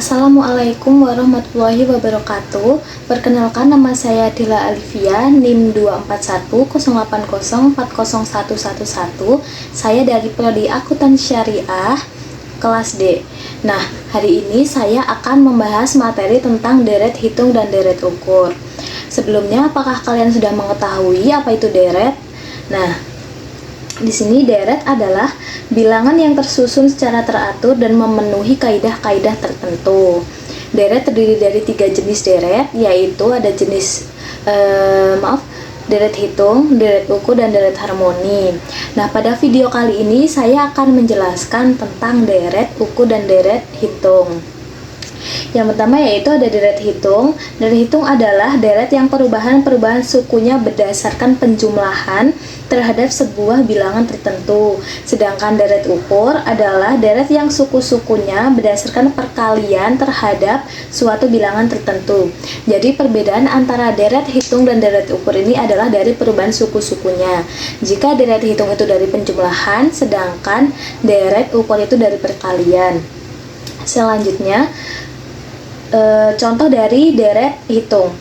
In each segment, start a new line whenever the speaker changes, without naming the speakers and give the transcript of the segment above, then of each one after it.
Assalamualaikum warahmatullahi wabarakatuh. Perkenalkan, nama saya Dila Alivia, NIM 24108040111. Saya dari Prodi Akuntansi Syariah kelas D. Nah, hari ini saya akan membahas materi tentang deret hitung dan deret ukur. Sebelumnya, apakah kalian sudah mengetahui apa itu deret? Nah, di sini deret adalah bilangan yang tersusun secara teratur dan memenuhi kaidah-kaidah tertentu. Deret terdiri dari 3 jenis deret, yaitu ada jenis deret hitung, deret ukur, dan deret harmoni. Nah, pada video kali ini saya akan menjelaskan tentang deret ukur dan deret hitung. Yang pertama yaitu ada deret hitung. Deret hitung adalah deret yang perubahan sukunya berdasarkan penjumlahan terhadap sebuah bilangan tertentu. Sedangkan deret ukur adalah deret yang suku-sukunya berdasarkan perkalian terhadap suatu bilangan tertentu. Jadi perbedaan antara deret hitung dan deret ukur ini adalah dari perubahan suku-sukunya. Jika deret hitung itu dari penjumlahan, sedangkan deret ukur itu dari perkalian. Selanjutnya, contoh dari deret hitung.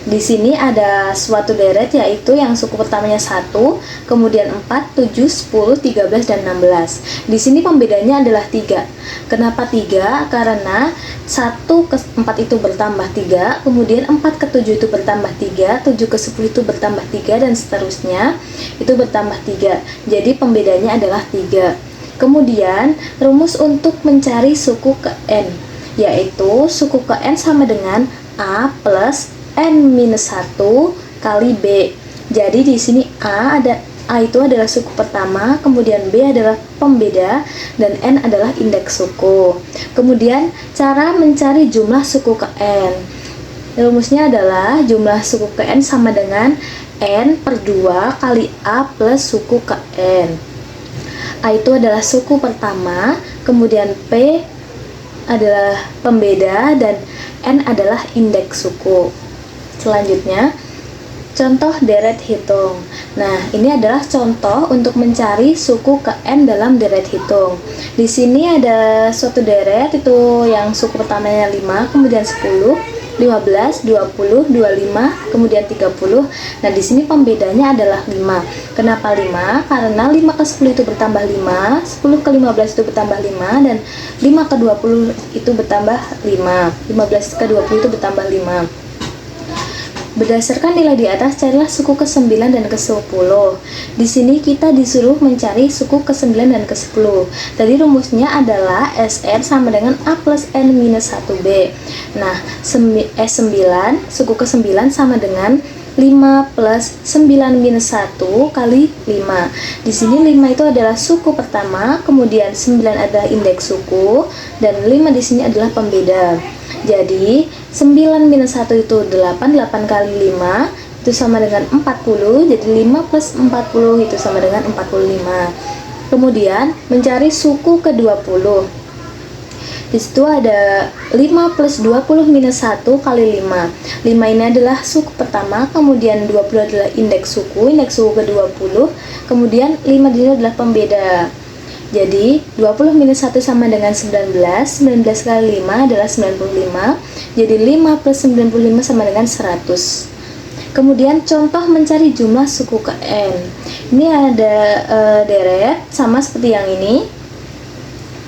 Di sini ada suatu deret, yaitu yang suku pertamanya 1, kemudian 4, 7, 10, 13, dan 16. Di sini pembedanya adalah 3. Kenapa 3? Karena 1 ke 4 itu bertambah 3, kemudian 4 ke 7 itu bertambah 3, 7 ke 10 itu bertambah 3, dan seterusnya itu bertambah 3. Jadi pembedanya adalah 3. Kemudian rumus untuk mencari suku ke N, yaitu suku ke N sama dengan A plus N-1 kali B. Jadi di sini A itu adalah suku pertama, kemudian B adalah pembeda, dan N adalah indeks suku. Kemudian cara mencari jumlah suku ke N. Rumusnya adalah jumlah suku ke N sama dengan N per 2 kali A plus suku ke N. A itu adalah suku pertama, kemudian P adalah pembeda, dan N adalah indeks suku. Selanjutnya, contoh deret hitung. Nah, ini adalah contoh untuk mencari suku ke N dalam deret hitung. Di sini ada suatu deret, itu yang suku pertamanya 5, kemudian 10, 15, 20, 25, kemudian 30. Nah, di sini pembedanya adalah 5. Kenapa 5? Karena 5 ke 10 itu bertambah 5, 10 ke 15 itu bertambah 5, dan 5 ke 20 itu bertambah 5, 15 ke 20 itu bertambah 5. Berdasarkan nilai di atas, carilah suku ke-9 dan ke-10. Di sini kita disuruh mencari suku ke-9 dan ke-10. Tadi rumusnya adalah SN sama dengan A plus N-1B. Nah, S9, suku ke-9 sama dengan 5 plus 9 minus 1 kali 5. Di sini 5 itu adalah suku pertama, kemudian 9 adalah indeks suku, dan 5 di sini adalah pembeda. Jadi 9 minus 1 itu 8, 8 kali 5 itu sama dengan 40, jadi 5 plus 40 itu sama dengan 45. Kemudian mencari suku ke-20. Di situ ada 5 plus 20 minus 1 kali 5. 5 ini adalah suku pertama, kemudian 20 adalah indeks suku ke-20, kemudian 5 di sini adalah pembeda. Jadi 20 minus 1 sama dengan 19, 19 kali 5 adalah 95, jadi 5 plus 95 sama dengan 100. Kemudian contoh mencari jumlah suku ke N. Ini ada deret sama seperti yang ini.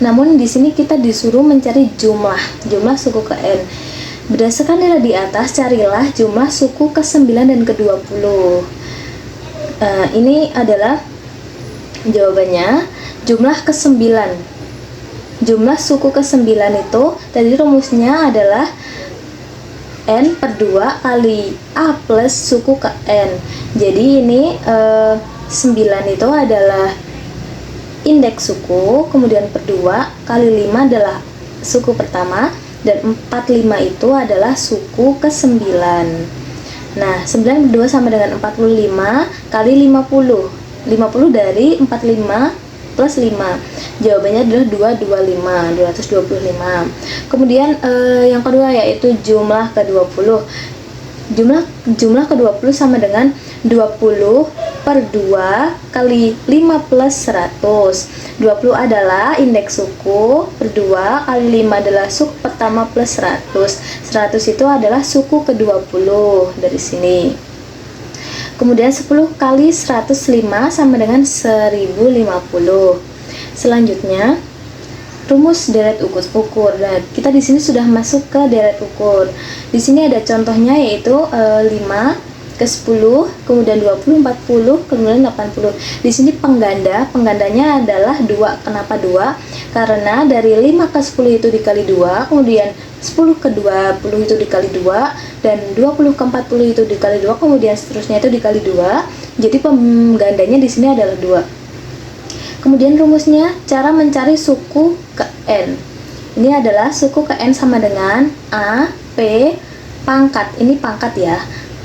Namun di sini kita disuruh mencari jumlah suku ke N. Berdasarkan nilai di atas, carilah jumlah suku ke-9 dan ke-20. Ini adalah jawabannya. Jumlah ke-9. Jumlah suku ke-9 itu tadi rumusnya adalah N per 2 kali A plus suku ke N. Jadi ini 9 itu adalah indeks suku, kemudian per 2 kali 5 adalah suku pertama, dan 45 itu adalah suku ke-9. Nah, 9 per 2 sama dengan 45 kali 50. 50 dari 45 plus 5. Jawabannya adalah 225. Kemudian yang kedua yaitu jumlah ke-20. Jumlah ke-20 sama dengan 20 per 2 kali 5 plus 100. 20 adalah indeks suku, per 2 kali 5 adalah suku pertama plus 100. 100 itu adalah suku ke-20 dari sini. Kemudian 10 kali 105 sama dengan 1050. Selanjutnya rumus deret ukur. Nah, kita di sini sudah masuk ke deret ukur. Di sini ada contohnya, yaitu 5 ke 10, kemudian 20, 40, kemudian 80. Di sini penggandanya adalah 2. Kenapa 2? Karena dari 5 ke 10 itu dikali 2, kemudian 10 ke 20 itu dikali 2, dan 20 ke 40 itu dikali 2, kemudian seterusnya itu dikali 2. Jadi penggandanya di sini adalah 2. Kemudian rumusnya, cara mencari suku ke N. Ini adalah suku ke N sama dengan A, P, pangkat. Ini pangkat ya.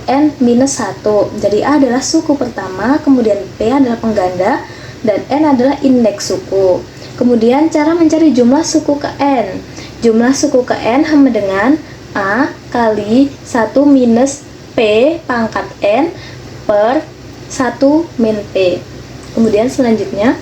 N minus 1. Jadi A adalah suku pertama, kemudian P adalah pengganda, dan N adalah indeks suku. Kemudian cara mencari jumlah suku ke N. Jumlah suku ke N sama dengan A kali 1 minus P pangkat N per 1 min P. Kemudian selanjutnya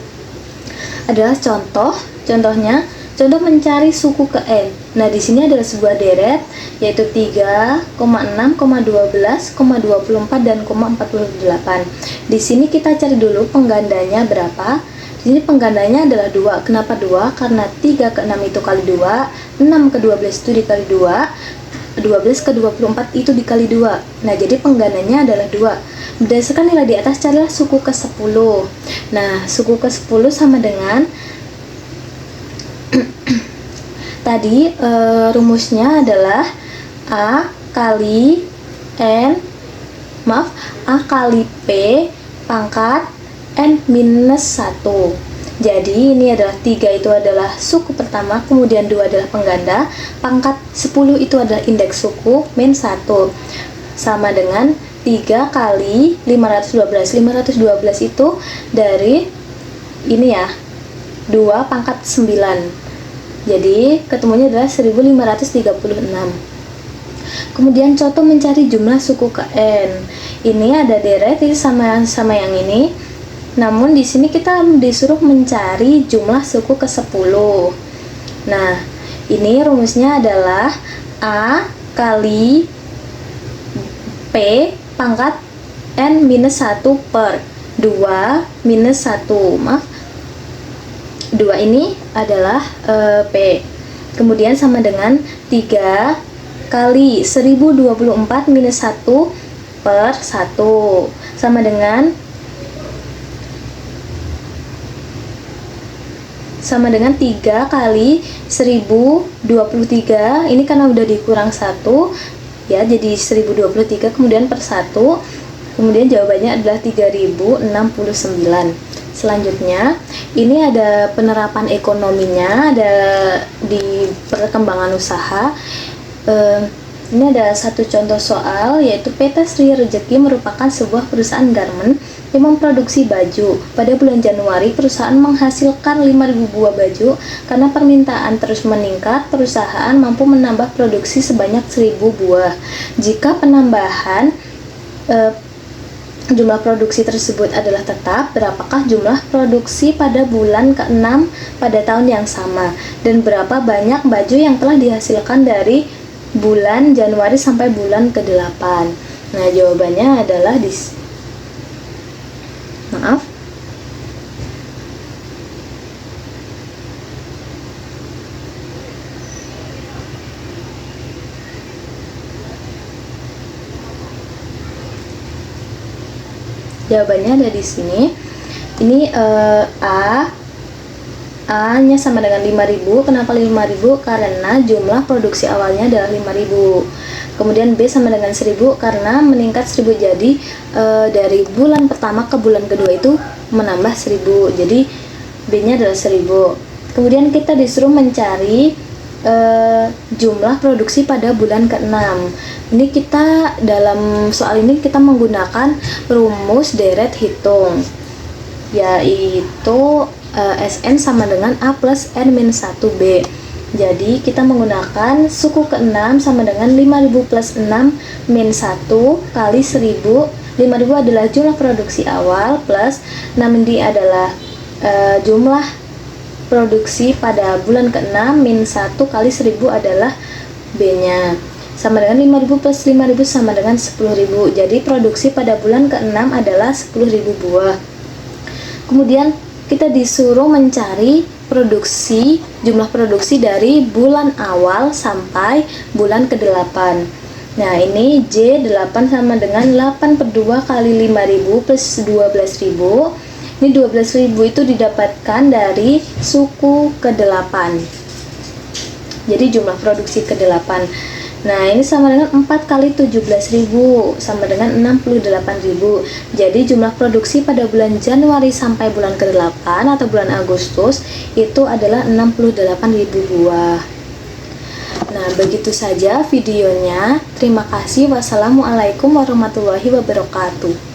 adalah contohnya contoh mencari suku ke N. Nah, di sini adalah sebuah deret, yaitu 3, 6, 12, 24, dan 48. Di sini kita cari dulu penggandanya berapa. Di sini penggandanya adalah 2. Kenapa 2? Karena 3 ke 6 itu kali 2, 6 ke 12 itu dikali 2, 12 ke 24 itu dikali 2. Nah, jadi penggandanya adalah 2. Berdasarkan nilai di atas, carilah suku ke 10. Nah, suku ke 10 sama dengan tadi rumusnya adalah A kali P pangkat N minus 1. Jadi ini adalah 3 itu adalah suku pertama, kemudian 2 adalah pengganda, pangkat 10 itu adalah indeks suku, min 1, sama dengan 3 kali 512. 512 itu dari ini ya, 2 pangkat 9. Jadi ketemunya adalah 1536. Kemudian contoh mencari jumlah suku ke N. Ini ada deret, ini sama yang ini. Namun di sini kita disuruh mencari jumlah suku ke 10. Nah, ini rumusnya adalah A kali P pangkat N minus 1 per 2 minus 1. 2 ini adalah P. Kemudian sama dengan 3 kali 1024 minus 1 per 1. Sama dengan 3 kali 1023. Ini karena udah dikurang 1 ya, jadi 1023 kemudian per 1. Kemudian jawabannya adalah 3069. Selanjutnya, ini ada penerapan ekonominya, ada di perkembangan usaha. Ini ada satu contoh soal, yaitu PT Sri Rejeki merupakan sebuah perusahaan garment yang memproduksi baju. Pada bulan Januari, perusahaan menghasilkan 5.000 buah baju. Karena permintaan terus meningkat, perusahaan mampu menambah produksi sebanyak 1.000 buah. Jika penambahan jumlah produksi tersebut adalah tetap, berapakah jumlah produksi pada bulan ke-6 pada tahun yang sama, dan berapa banyak baju yang telah dihasilkan dari bulan Januari sampai bulan ke-8. Nah, jawabannya adalah jawabannya ada di sini. Ini A-nya sama dengan 5.000. Kenapa 5.000? Karena jumlah produksi awalnya adalah 5.000. Kemudian B sama dengan 1.000 karena meningkat 1.000. Jadi dari bulan pertama ke bulan kedua itu menambah 1.000. Jadi B-nya adalah 1.000. Kemudian kita disuruh mencari jumlah produksi pada bulan ke-6. Ini kita dalam soal ini kita menggunakan rumus deret hitung, yaitu Sn sama dengan A plus N min 1B. Jadi kita menggunakan suku ke-6 sama dengan 5.000 plus 6 min 1 kali 1.000 5.000 adalah jumlah produksi awal plus 6 ini adalah jumlah produksi pada bulan ke-6 min 1 kali 1000 adalah B-nya. Sama dengan 5.000 plus 5.000 sama dengan 10.000. Jadi produksi pada bulan ke-6 adalah 10.000 buah. Kemudian kita disuruh mencari jumlah produksi dari bulan awal sampai bulan ke-8. Nah, ini J8 sama dengan 8/2 kali 5.000 plus 12.000. Ini 12.000 itu didapatkan dari suku ke-8. Jadi jumlah produksi ke-8. Nah, ini sama dengan 4 kali 17.000 sama dengan 68.000. Jadi jumlah produksi pada bulan Januari sampai bulan ke-8 atau bulan Agustus itu adalah 68.000 buah. Nah, begitu saja videonya. Terima kasih. Wassalamualaikum warahmatullahi wabarakatuh.